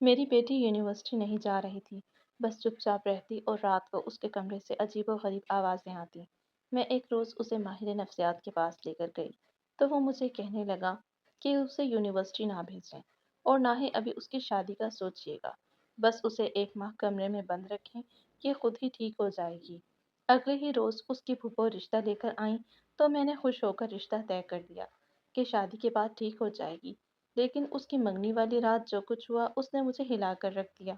میری بیٹی یونیورسٹی نہیں جا رہی تھی، بس چپ چاپ رہتی اور رات کو اس کے کمرے سے عجیب و غریب آوازیں آتی۔ میں ایک روز اسے ماہر نفسیات کے پاس لے کر گئی تو وہ مجھے کہنے لگا کہ اسے یونیورسٹی نہ بھیجیں اور نہ ہی ابھی اس کی شادی کا سوچیے گا، بس اسے 1 ماہ کمرے میں بند رکھیں، یہ خود ہی ٹھیک ہو جائے گی۔ اگلے ہی روز اس کی پھوپھو رشتہ لے کر آئیں تو میں نے خوش ہو کر رشتہ طے کر دیا کہ شادی کے بعد ٹھیک ہو جائے گی، لیکن اس کی منگنی والی رات جو کچھ ہوا اس نے مجھے ہلا کر رکھ دیا۔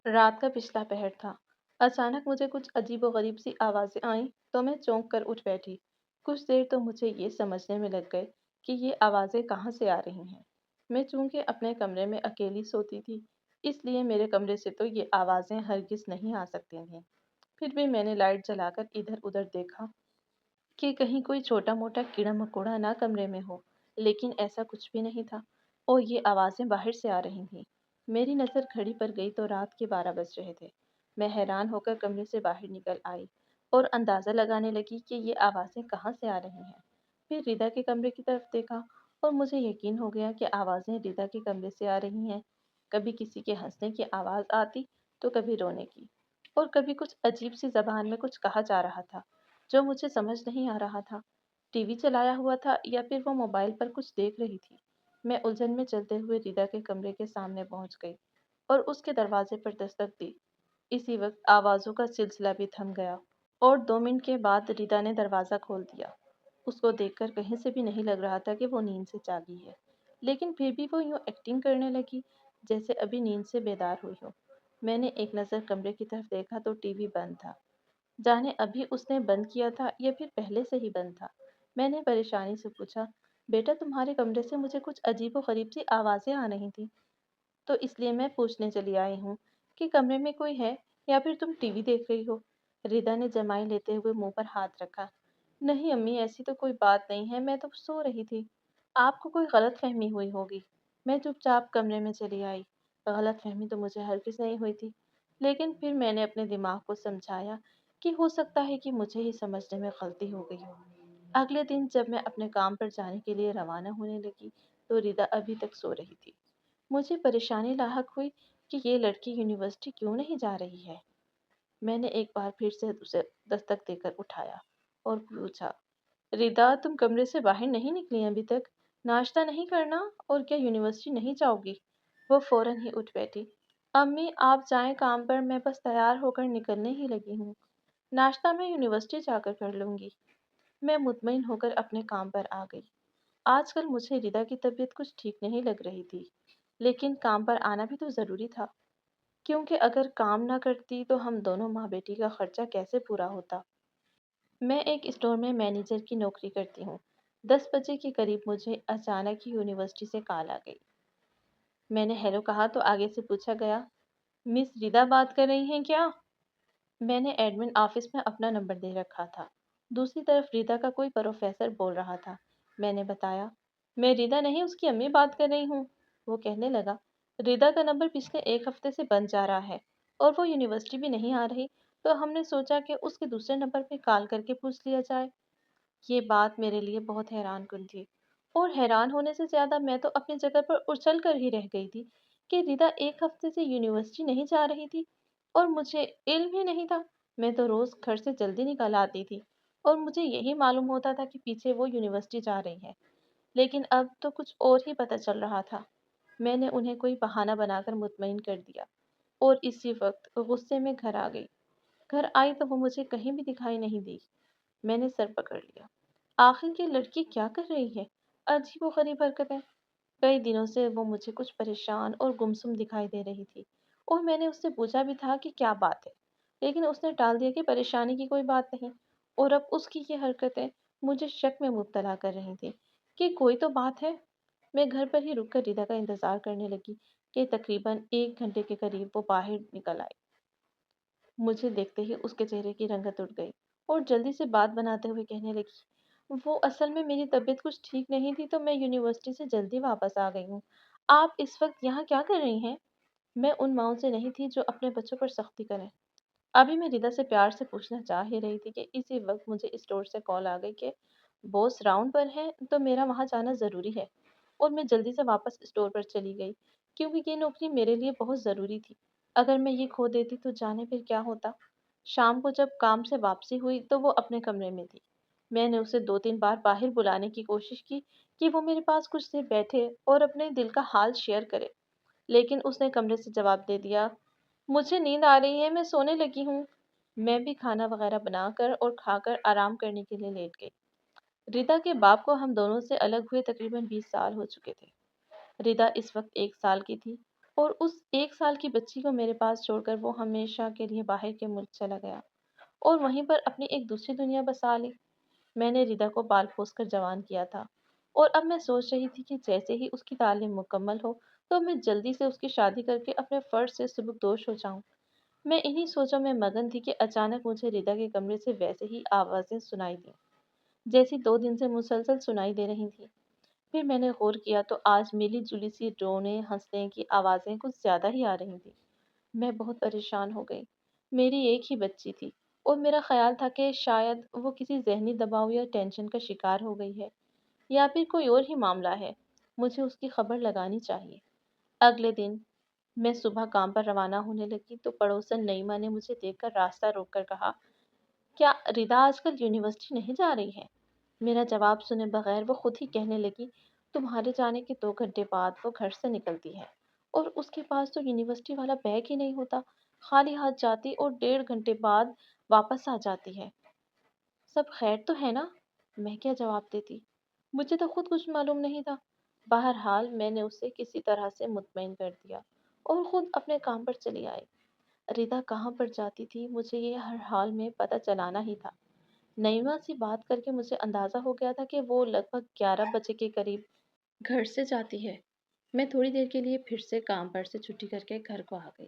رات کا پچھلا پہر تھا، اچانک مجھے کچھ عجیب و غریب سی آوازیں آئیں تو میں چونک کر اٹھ بیٹھی۔ کچھ دیر تو مجھے یہ سمجھنے میں لگ گئے کہ یہ آوازیں کہاں سے آ رہی ہیں۔ میں چونکہ اپنے کمرے میں اکیلی سوتی تھی، اس لیے میرے کمرے سے تو یہ آوازیں ہرگز نہیں آ سکتی تھیں۔ پھر بھی میں نے لائٹ جلا کر ادھر ادھر دیکھا کہ کہیں کوئی چھوٹا موٹا کیڑا مکوڑا نہ کمرے میں ہو، لیکن ایسا کچھ بھی نہیں تھا اور یہ آوازیں باہر سے آ رہی تھیں۔ میری نظر گھڑی پر گئی تو رات کے 12 بج رہے تھے۔ میں حیران ہو کر کمرے سے باہر نکل آئی اور اندازہ لگانے لگی کہ یہ آوازیں کہاں سے آ رہی ہیں۔ پھر ریدا کے کمرے کی طرف دیکھا اور مجھے یقین ہو گیا کہ آوازیں ریدا کے کمرے سے آ رہی ہیں۔ کبھی کسی کے ہنسنے کی آواز آتی تو کبھی رونے کی، اور کبھی کچھ عجیب سی زبان میں کچھ کہا جا رہا تھا جو مجھے سمجھ نہیں آ رہا تھا۔ ٹی وی چلایا ہوا تھا یا پھر وہ موبائل پر کچھ دیکھ رہی تھی۔ میں الجھن میں چلتے ہوئے ریدا کے کمرے کے سامنے پہنچ گئی اور اس کے دروازے پر دستک دی۔ اسی وقت آوازوں کا سلسلہ بھی تھم گیا اور 2 منٹ کے بعد ریدا نے دروازہ کھول دیا۔ اس کو دیکھ کر کہیں سے بھی نہیں لگ رہا تھا کہ وہ نیند سے جاگی ہے، لیکن پھر بھی وہ یوں ایکٹنگ کرنے لگی جیسے ابھی نیند سے بیدار ہوئی ہو۔ میں نے ایک نظر کمرے کی طرف دیکھا تو ٹی وی بند تھا۔ جانے ابھی اس نے بند کیا تھا یا پھر پہلے سے ہی بند تھا۔ میں نے پریشانی سے پوچھا، بیٹا تمہارے کمرے سے مجھے کچھ عجیب و غریب سی آوازیں آ رہی تھیں، تو اس لیے میں پوچھنے چلی آئی ہوں کہ کمرے میں کوئی ہے یا پھر تم ٹی وی دیکھ رہی ہو۔ ریدا نے جمائی لیتے ہوئے منہ پر ہاتھ رکھا۔ نہیں امی، ایسی تو کوئی بات نہیں ہے، میں تو سو رہی تھی۔ آپ کو کوئی غلط فہمی ہوئی ہوگی۔ میں چپ چاپ کمرے میں چلی آئی۔ غلط فہمی تو مجھے ہرگز نہیں ہوئی تھی، لیکن پھر میں نے اپنے دماغ کو سمجھایا کہ ہو سکتا ہے کہ مجھے ہی سمجھنے میں غلطی ہو گئی ہو۔ اگلے دن جب میں اپنے کام پر جانے کے لیے روانہ ہونے لگی تو ریدا ابھی تک سو رہی تھی۔ مجھے پریشانی لاحق ہوئی کہ یہ لڑکی یونیورسٹی کیوں نہیں جا رہی ہے۔ میں نے ایک بار پھر سے اسے دستک دے کر اٹھایا اور پوچھا، ریدا تم کمرے سے باہر نہیں نکلی ابھی تک؟ ناشتہ نہیں کرنا اور کیا یونیورسٹی نہیں جاؤ گی؟ وہ فوراً ہی اٹھ بیٹھی۔ امی آپ جائیں کام پر، میں بس تیار ہو کر نکلنے ہی لگی ہوں۔ ناشتہ میں یونیورسٹی جا کر کر لوں گی۔ میں مطمئن ہو کر اپنے کام پر آ گئی۔ آج کل مجھے ریدا کی طبیعت کچھ ٹھیک نہیں لگ رہی تھی، لیکن کام پر آنا بھی تو ضروری تھا، کیونکہ اگر کام نہ کرتی تو ہم دونوں ماں بیٹی کا خرچہ کیسے پورا ہوتا۔ میں ایک اسٹور میں مینیجر کی نوکری کرتی ہوں۔ 10 بجے کے قریب مجھے اچانک ہی یونیورسٹی سے کال آ گئی۔ میں نے ہیلو کہا تو آگے سے پوچھا گیا، مس ریدا بات کر رہی ہیں کیا؟ میں نے ایڈمن آفس میں اپنا نمبر دے رکھا تھا۔ دوسری طرف ریدا کا کوئی پروفیسر بول رہا تھا۔ میں نے بتایا، میں ریدا نہیں اس کی امی بات کر رہی ہوں۔ وہ کہنے لگا، ریدا کا نمبر پچھلے 1 ہفتے سے بند جا رہا ہے اور وہ یونیورسٹی بھی نہیں آ رہی، تو ہم نے سوچا کہ اس کے دوسرے نمبر پہ کال کر کے پوچھ لیا جائے۔ یہ بات میرے لیے بہت حیران کن تھی، اور حیران ہونے سے زیادہ میں تو اپنی جگہ پر اچھل کر ہی رہ گئی تھی کہ ریدا 1 ہفتے سے یونیورسٹی نہیں جا رہی تھی اور مجھے علم ہی نہیں تھا۔ میں تو روز گھر سے جلدی نکل آتی تھی اور مجھے یہی معلوم ہوتا تھا کہ پیچھے وہ یونیورسٹی جا رہی ہے، لیکن اب تو کچھ اور ہی پتہ چل رہا تھا۔ میں نے انہیں کوئی بہانہ بنا کر مطمئن کر دیا اور اسی وقت غصے میں گھر آ گئی۔ گھر آئی تو وہ مجھے کہیں بھی دکھائی نہیں دی۔ میں نے سر پکڑ لیا۔ آخر یہ لڑکی کیا کر رہی ہے؟ عجیب و غریب حرکتیں۔ کئی دنوں سے وہ مجھے کچھ پریشان اور گمسم دکھائی دے رہی تھی، اور میں نے اس سے پوچھا بھی تھا کہ کیا بات ہے، لیکن اس نے ٹال دیا کہ پریشانی کی کوئی بات نہیں، اور اب اس کی یہ حرکتیں مجھے شک میں مبتلا کر رہی تھیں کہ کوئی تو بات ہے۔ میں گھر پر ہی رک کر ریدا کا انتظار کرنے لگی کہ تقریباً 1 گھنٹے کے قریب وہ باہر نکل آئی۔ مجھے دیکھتے ہی اس کے چہرے کی رنگت اڑ گئی اور جلدی سے بات بناتے ہوئے کہنے لگی، وہ اصل میں میری طبیعت کچھ ٹھیک نہیں تھی تو میں یونیورسٹی سے جلدی واپس آ گئی ہوں۔ آپ اس وقت یہاں کیا کر رہی ہیں؟ میں ان ماؤں سے نہیں تھی جو اپنے بچوں پر سختی کریں۔ ابھی میں ریدا سے پیار سے پوچھنا چاہ ہی رہی تھی کہ اسی وقت مجھے اسٹور سے کال آ گئی کہ بوس راؤنڈ پر ہیں تو میرا وہاں جانا ضروری ہے، اور میں جلدی سے واپس اسٹور پر چلی گئی کیونکہ یہ نوکری میرے لیے بہت ضروری تھی۔ اگر میں یہ کھو دیتی تو جانے پھر کیا ہوتا۔ شام کو جب کام سے واپسی ہوئی تو وہ اپنے کمرے میں تھی۔ میں نے اسے 2 3 بار باہر بلانے کی کوشش کی کہ وہ میرے پاس کچھ دیر بیٹھے اور اپنے دل کا حال شیئر کرے، لیکن اس نے کمرے سے جواب دے دیا، مجھے نیند آ رہی ہے، میں سونے لگی ہوں۔ میں بھی کھانا وغیرہ بنا کر اور کھا کر آرام کرنے کے لیے لیٹ گئی۔ ردا کے باپ کو ہم دونوں سے الگ ہوئے تقریباً 20 سال ہو چکے تھے۔ ردا اس وقت 1 سال کی تھی اور اس 1 سال کی بچی کو میرے پاس چھوڑ کر وہ ہمیشہ کے لیے باہر کے ملک چلا گیا اور وہیں پر اپنی ایک دوسری دنیا بسا لی۔ میں نے ردا کو پال پوس کر جوان کیا تھا اور اب میں سوچ رہی تھی کہ جیسے ہی اس کی تعلیم مکمل ہو تو میں جلدی سے اس کی شادی کر کے اپنے فرض سے سبکدوش ہو جاؤں۔ میں انہی سوچوں میں مگن تھی کہ اچانک مجھے ردا کے کمرے سے ویسے ہی آوازیں سنائی دیں جیسی 2 دن سے مسلسل سنائی دے رہی تھی۔ پھر میں نے غور کیا تو آج ملی جلی سی رونے ہنسنے کی آوازیں کچھ زیادہ ہی آ رہی تھیں۔ میں بہت پریشان ہو گئی۔ میری ایک ہی بچی تھی اور میرا خیال تھا کہ شاید وہ کسی ذہنی دباؤ یا ٹینشن کا شکار ہو گئی ہے یا پھر کوئی اور ہی معاملہ ہے۔ مجھے اس کی خبر لگانی چاہیے۔ اگلے دن میں صبح کام پر روانہ ہونے لگی تو پڑوسن نعیمہ نے مجھے دیکھ کر راستہ روک کر کہا، کیا ردا آج کل یونیورسٹی نہیں جا رہی ہے؟ میرا جواب سنے بغیر وہ خود ہی کہنے لگی، تمہارے جانے کے 2 گھنٹے بعد وہ گھر سے نکلتی ہے اور اس کے پاس تو یونیورسٹی والا بیگ ہی نہیں ہوتا، خالی ہاتھ جاتی اور 1.5 گھنٹے بعد واپس آ جاتی ہے۔ سب خیر تو ہے نا؟ میں کیا جواب دیتی؟ مجھے تو خود کچھ معلوم نہیں تھا۔ بہرحال میں نے اسے کسی طرح سے مطمئن کر دیا اور خود اپنے کام پر چلی آئی۔ ردا کہاں پر جاتی تھی مجھے یہ ہر حال میں پتہ چلانا ہی تھا۔ نعیمہ سے بات کر کے مجھے اندازہ ہو گیا تھا کہ وہ لگ بھگ 11 بجے کے قریب گھر سے جاتی ہے۔ میں تھوڑی دیر کے لیے پھر سے کام پر سے چھٹی کر کے گھر کو آ گئی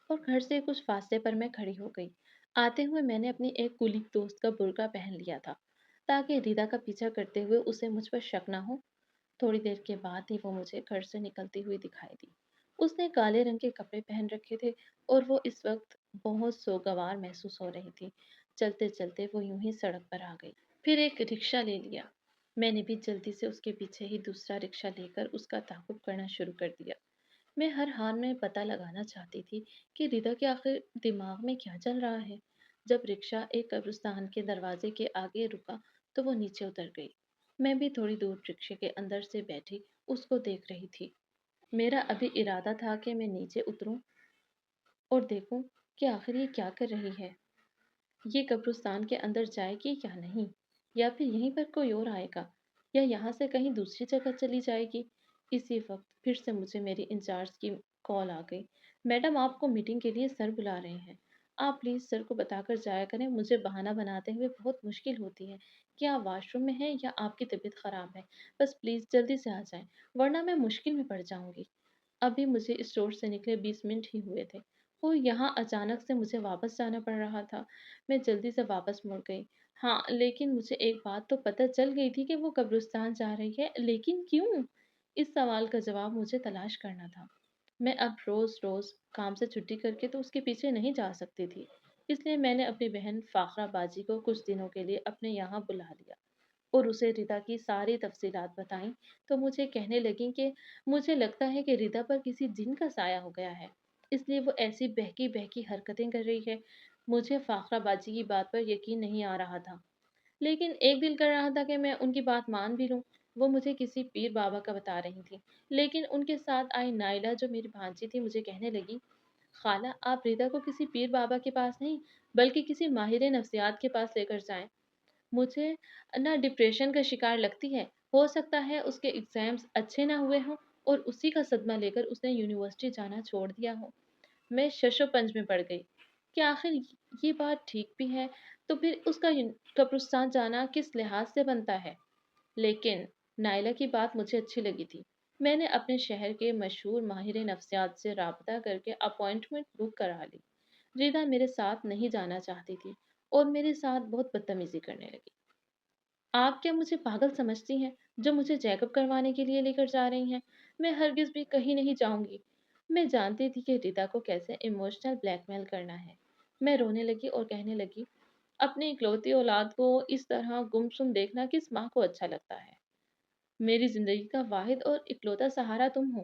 اور گھر سے کچھ فاصلے پر میں کھڑی ہو گئی۔ آتے ہوئے میں نے اپنی ایک کلیگ دوست کا برقع پہن لیا تھا تاکہ ردا کا پیچھا کرتے ہوئے اسے مجھ پر شک نہ ہو۔ تھوڑی دیر کے بعد ہی وہ مجھے گھر سے نکلتی ہوئی دکھائی دی۔ اس نے کالے رنگ کے کپڑے پہن رکھے تھے اور وہ اس وقت بہت سوگوار محسوس ہو رہی تھی۔ چلتے چلتے وہ یوں ہی سڑک پر آ گئی۔ پھر ایک رکشہ لے لیا۔ میں نے بھی جلدی سے اس کے پیچھے ہی دوسرا رکشہ لے کر اس کا تعاقب کرنا شروع کر دیا۔ میں ہر حال میں پتہ لگانا چاہتی تھی کہ ردا کے آخر دماغ میں کیا چل رہا ہے۔ جب رکشہ ایک قبرستان کے دروازے کے آگے رکا تو وہ نیچے اتر گئی۔ میں بھی تھوڑی دور رکشے کے اندر سے بیٹھی اس کو دیکھ رہی تھی۔ میرا ابھی ارادہ تھا کہ میں نیچے اتروں اور دیکھوں کہ آخر یہ کیا کر رہی ہے۔ یہ قبرستان کے اندر جائے گی یا نہیں، یا پھر یہیں پر کوئی اور آئے گا، یا یہاں سے کہیں دوسری جگہ چلی جائے گی۔ اسی وقت پھر سے مجھے میری انچارج کی کال آ گئی، میڈم آپ کو میٹنگ کے لیے سر بلا رہے ہیں، آپ پلیز سر کو بتا کر جایا کریں، مجھے بہانہ بناتے ہوئے بہت مشکل ہوتی ہے کہ آپ واش روم میں ہیں یا آپ کی طبیعت خراب ہے، بس پلیز جلدی سے آ جائیں ورنہ میں مشکل میں پڑ جاؤں گی۔ ابھی مجھے اسٹور سے نکلے 20 منٹ ہی ہوئے تھے اور یہاں اچانک سے مجھے واپس جانا پڑ رہا تھا۔ میں جلدی سے واپس مڑ گئی۔ ہاں، لیکن مجھے ایک بات تو پتہ چل گئی تھی کہ وہ قبرستان جا رہی ہے، لیکن کیوں؟ اس سوال کا جواب مجھے تلاش کرنا تھا۔ میں اب روز روز کام سے چھٹی کر کے تو اس کے پیچھے نہیں جا سکتی تھی، اس لیے میں نے اپنی بہن فاخرہ باجی کو کچھ دنوں کے لیے اپنے یہاں بلا لیا اور اسے ردا کی ساری تفصیلات بتائیں تو مجھے کہنے لگی کہ مجھے لگتا ہے کہ ردا پر کسی جن کا سایہ ہو گیا ہے، اس لیے وہ ایسی بہکی بہکی حرکتیں کر رہی ہے۔ مجھے فاخرہ باجی کی بات پر یقین نہیں آ رہا تھا، لیکن ایک دل کر رہا تھا کہ میں ان کی بات مان بھی لوں۔ وہ مجھے کسی پیر بابا کا بتا رہی تھی، لیکن ان کے ساتھ آئی نائلہ جو میری بھانجی تھی مجھے کہنے لگی، خالہ آپ ردا کو کسی پیر بابا کے پاس نہیں بلکہ کسی ماہر نفسیات کے پاس لے کر جائیں۔ مجھے نہ ڈپریشن کا شکار لگتی ہے، ہو سکتا ہے اس کے ایگزامز اچھے نہ ہوئے ہوں اور اسی کا صدمہ لے کر اس نے یونیورسٹی جانا چھوڑ دیا ہو۔ میں شش و پنج میں پڑ گئی کہ آخر یہ بات ٹھیک بھی ہے تو پھر اس کا قبرستان جانا کس لحاظ سے بنتا ہے۔ لیکن نائلہ کی بات مجھے اچھی لگی تھی۔ میں نے اپنے شہر کے مشہور ماہر نفسیات سے رابطہ کر کے اپوائنٹمنٹ بک کرا لی۔ ردا میرے ساتھ نہیں جانا چاہتی تھی اور میرے ساتھ بہت بدتمیزی کرنے لگی۔ آپ کیا مجھے پاگل سمجھتی ہیں جو مجھے چیک اپ کروانے کے لیے لے کر جا رہی ہیں؟ میں ہرگز بھی کہیں نہیں جاؤں گی۔ میں جانتی تھی کہ ردا کو کیسے ایموشنل بلیک میل کرنا ہے۔ میں رونے لگی اور کہنے لگی، اپنی اکلوتی اولاد کو اس طرح گمسم دیکھنا کس ماں کو اچھا لگتا ہے؟ میری زندگی کا واحد اور اکلوتا سہارا تم ہو۔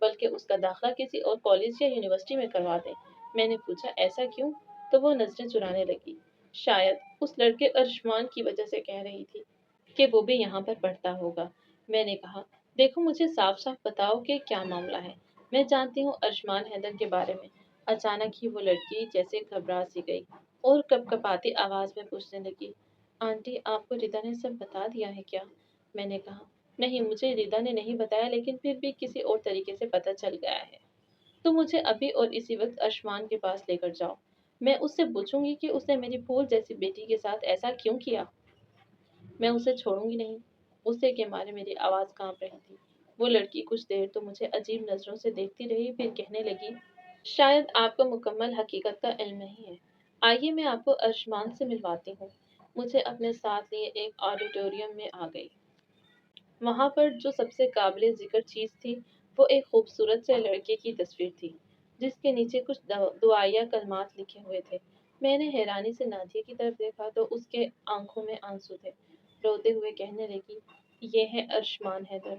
بلکہ اس کا داخلہ کسی اور کالج یا یونیورسٹی میں کروا دیں۔ میں نے پوچھا ایسا کیوں؟ تو وہ نظریں چرانے لگی۔ شاید اس لڑکے ارشمان کی وجہ سے کہہ رہی تھی کہ وہ بھی یہاں پر پڑھتا ہوگا۔ میں نے کہا دیکھو مجھے صاف صاف بتاؤ کہ کیا معاملہ ہے۔ میں جانتی ہوں ارشمان حیدر کے بارے میں۔ اچانک ہی وہ لڑکی جیسے گھبرا سی گئی اور کپ کپاتی آواز میں پوچھنے لگی آنٹی آپ کو ردا نے سب بتا دیا ہے کیا؟ میں نے کہا نہیں مجھے ردا نے نہیں بتایا لیکن پھر بھی کسی اور طریقے سے پتہ چل گیا ہے۔ تو مجھے ابھی اور اسی وقت ارشمان کے پاس لے کر جاؤ۔ میں اس سے پوچھوں گی کہ اس نے میری پھول جیسی بیٹی کے ساتھ ایسا کیوں کیا۔ میں اسے چھوڑوں گی نہیں۔ غصے کے مارے میری آواز کانپ رہی تھی۔ وہ لڑکی کچھ دیر تو مجھے عجیب نظروں سے دیکھتی رہی پھر کہنے لگی شاید آپ کو مکمل حقیقت کا علم نہیں ہے۔ آئیے میں آپ کو ارشمان سے ملواتی ہوں۔ مجھے اپنے ساتھ لیے ایک آڈیٹوریم میں آ گئی۔ وہاں پر جو سب سے قابل ذکر چیز تھی وہ ایک خوبصورت سے لڑکے کی تصویر تھی جس کے نیچے کچھ دعائیہ کلمات لکھے ہوئے تھے۔ میں نے حیرانی سے نادیہ کی طرف دیکھا تو اس کے آنکھوں میں آنسو تھے۔ روتے ہوئے کہنے لگی یہ ہے ارشمان حیدر،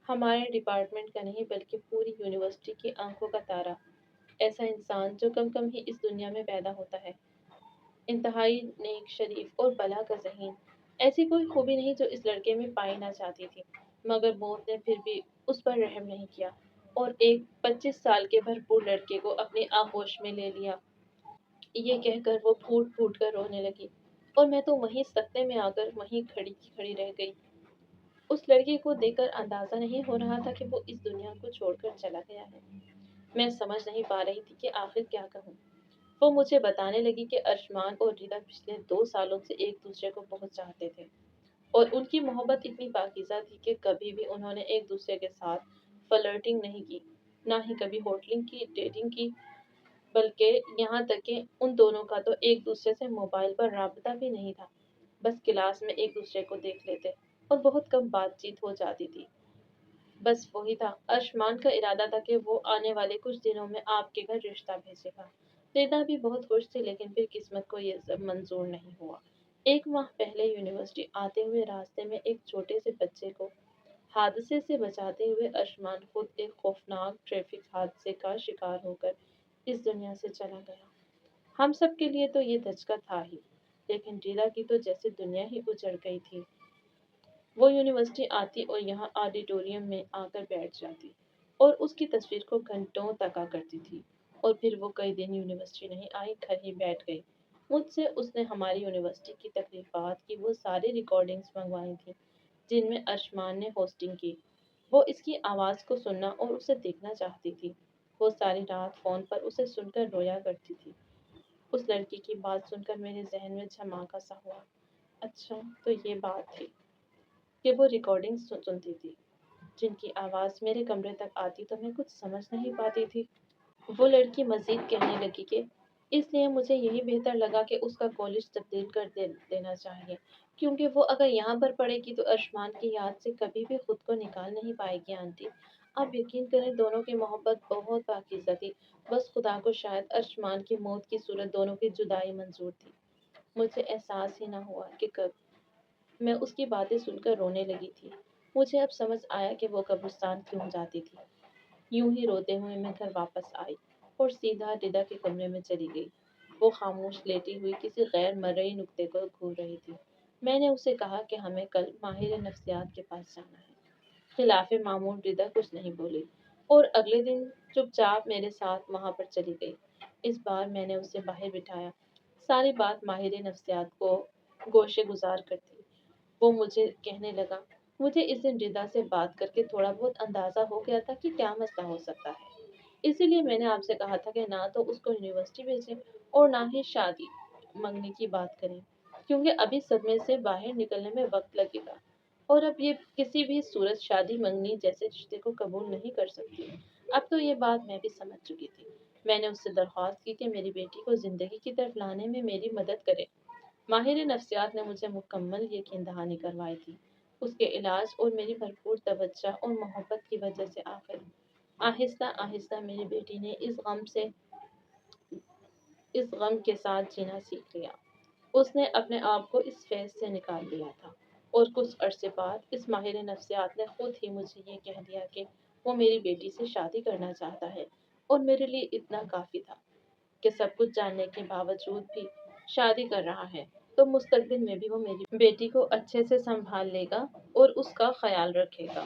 ہمارے ڈپارٹمنٹ کا نہیں بلکہ پوری یونیورسٹی کی آنکھوں کا تارا۔ ایسا انسان جو کم کم ہی اس دنیا میں پیدا ہوتا ہے، انتہائی نیک شریف اور بلا کا ذہین۔ ایسی کوئی خوبی نہیں جو اس لڑکے میں پائی نہ جاتی تھی، مگر موت نے پھر بھی اس پر رحم نہیں کیا اور ایک 25 سال کے بھرپور لڑکے کو اپنی آغوش میں لے لیا۔ یہ کہہ کر وہ پھوٹ پھوٹ کر رونے لگی اور میں تو وہیں سکتے میں آ کر وہیں کھڑی کی کھڑی رہ گئی۔ اس لڑکے کو دیکھ کر اندازہ نہیں ہو رہا تھا کہ وہ اس دنیا کو چھوڑ کر چلا گیا ہے۔ میں سمجھ نہیں پا رہی تھی کہ آخر کیا کہوں۔ وہ مجھے بتانے لگی کہ ارشمان اور ردا پچھلے 2 سالوں سے ایک دوسرے کو بہت چاہتے تھے اور ان کی محبت اتنی پاکیزہ تھی کہ کبھی بھی انہوں نے ایک دوسرے کے ساتھ فلرٹنگ نہیں کی، نہ ہی کبھی ہوٹلنگ کی، ڈیٹنگ کی، بلکہ یہاں تک کہ ان دونوں کا تو ایک دوسرے سے موبائل پر رابطہ بھی نہیں تھا۔ بس کلاس میں ایک دوسرے کو دیکھ لیتے اور بہت کم بات چیت ہو جاتی تھی۔ بس وہی تھا ارشمان کا ارادہ تھا کہ وہ آنے والے کچھ دنوں میں آپ کے گھر رشتہ بھیجے گا۔ ردا بھی بہت خوش تھی لیکن پھر قسمت کو یہ سب منظور نہیں ہوا۔ 1 ماہ پہلے یونیورسٹی آتے ہوئے راستے میں ایک چھوٹے سے بچے کو حادثے سے بچاتے ہوئے ارشمان خود ایک خوفناک ٹریفک حادثے کا شکار ہو کر اس دنیا سے چلا گیا۔ ہم سب کے لیے تو یہ دھچکا تھا ہی، لیکن ردا کی تو جیسے دنیا ہی اجڑ گئی تھی۔ وہ یونیورسٹی آتی اور یہاں آڈیٹوریم میں آ کر بیٹھ جاتی اور اس کی تصویر کو گھنٹوں تکا کرتی تھی، اور پھر وہ کئی دن یونیورسٹی نہیں آئی، گھر ہی بیٹھ گئی۔ مجھ سے اس نے ہماری یونیورسٹی کی تقریبات کی وہ ساری ریکارڈنگز منگوائی تھیں جن میں ارشمان نے ہوسٹنگ کی۔ وہ اس کی آواز کو سننا اور اسے دیکھنا چاہتی تھی۔ وہ ساری رات فون پر اسے سن کر رویا کرتی تھی۔ اس لڑکی کی بات سن کر میرے ذہن میں جھماکا سا ہوا۔ اچھا تو یہ بات تھی کہ وہ ریکارڈنگ سنتی تھی جن کی آواز میرے کمرے تک آتی تو میں کچھ سمجھ نہیں پاتی تھی۔ وہ لڑکی مزید کہنے لگی کہ اس لیے مجھے یہی بہتر لگا کہ اس کا کالج تبدیل کر دینا چاہیے، کیونکہ وہ اگر یہاں پر پڑھے گی تو ارشمان کی یاد سے کبھی بھی خود کو نکال نہیں پائے گی۔ آنٹی آپ یقین کریں دونوں کی محبت بہت پاکیزہ تھی، بس خدا کو شاید ارشمان کی موت کی صورت دونوں کی جدائی منظور تھی۔ مجھے احساس ہی نہ ہوا کہ کب میں اس کی باتیں سن کر رونے لگی تھی۔ مجھے اب سمجھ آیا کہ وہ قبرستان کیوں جاتی تھی۔ یوں ہی روتے ہوئے میں گھر واپس آئی اور سیدھا ردا کے کمرے میں چلی گئی۔ وہ خاموش لیٹی ہوئی کسی غیر مرئی نقطے کو گھور رہی تھی۔ میں نے اسے کہا کہ ہمیں کل ماہر نفسیات کے پاس جانا ہے۔ خلاف معمول ردا کچھ نہیں بولی اور اگلے دن چپ چاپ میرے ساتھ وہاں پر چلی گئی۔ اس بار میں نے اسے باہر بٹھایا، ساری بات ماہر نفسیات کو گوشے گزار کرتی۔ وہ مجھے کہنے لگا مجھے اس دن ردا سے بات کر کے تھوڑا بہت اندازہ ہو گیا تھا کہ کیا مسئلہ ہو سکتا ہے، اسی لیے میں نے آپ سے کہا تھا کہ نہ تو اس کو یونیورسٹی بھیجیں اور نہ ہی شادی منگنے کی بات کریں، کیونکہ ابھی صدمے سے باہر نکلنے میں وقت لگے گا اور اب یہ کسی بھی صورت شادی منگنی جیسے رشتے کو قبول نہیں کر سکتی۔ اب تو یہ بات میں بھی سمجھ چکی تھی۔ میں نے اس سے درخواست کی کہ میری بیٹی کو زندگی کی طرف لانے میں میری مدد کرے۔ ماہر نفسیات نے مجھے مکمل یقین دہانی کروائی تھی۔ اس کے علاج اور میری بھرپور توجہ اور محبت کی وجہ سے آہستہ آہستہ میری بیٹی نے اس غم کے ساتھ جینا سیکھ لیا۔ اس نے اپنے آپ کو اس فیض سے نکال لیا تھا اور کچھ عرصے بعد اس ماہر نفسیات نے خود ہی مجھے یہ کہہ دیا کہ وہ میری بیٹی سے شادی کرنا چاہتا ہے اور میرے لیے اتنا کافی تھا کہ سب کچھ جاننے کے باوجود بھی شادی کر رہا ہے، تو مستقبل میں بھی وہ میری بیٹی کو اچھے سے سنبھال لے گا اور اس کا خیال رکھے گا۔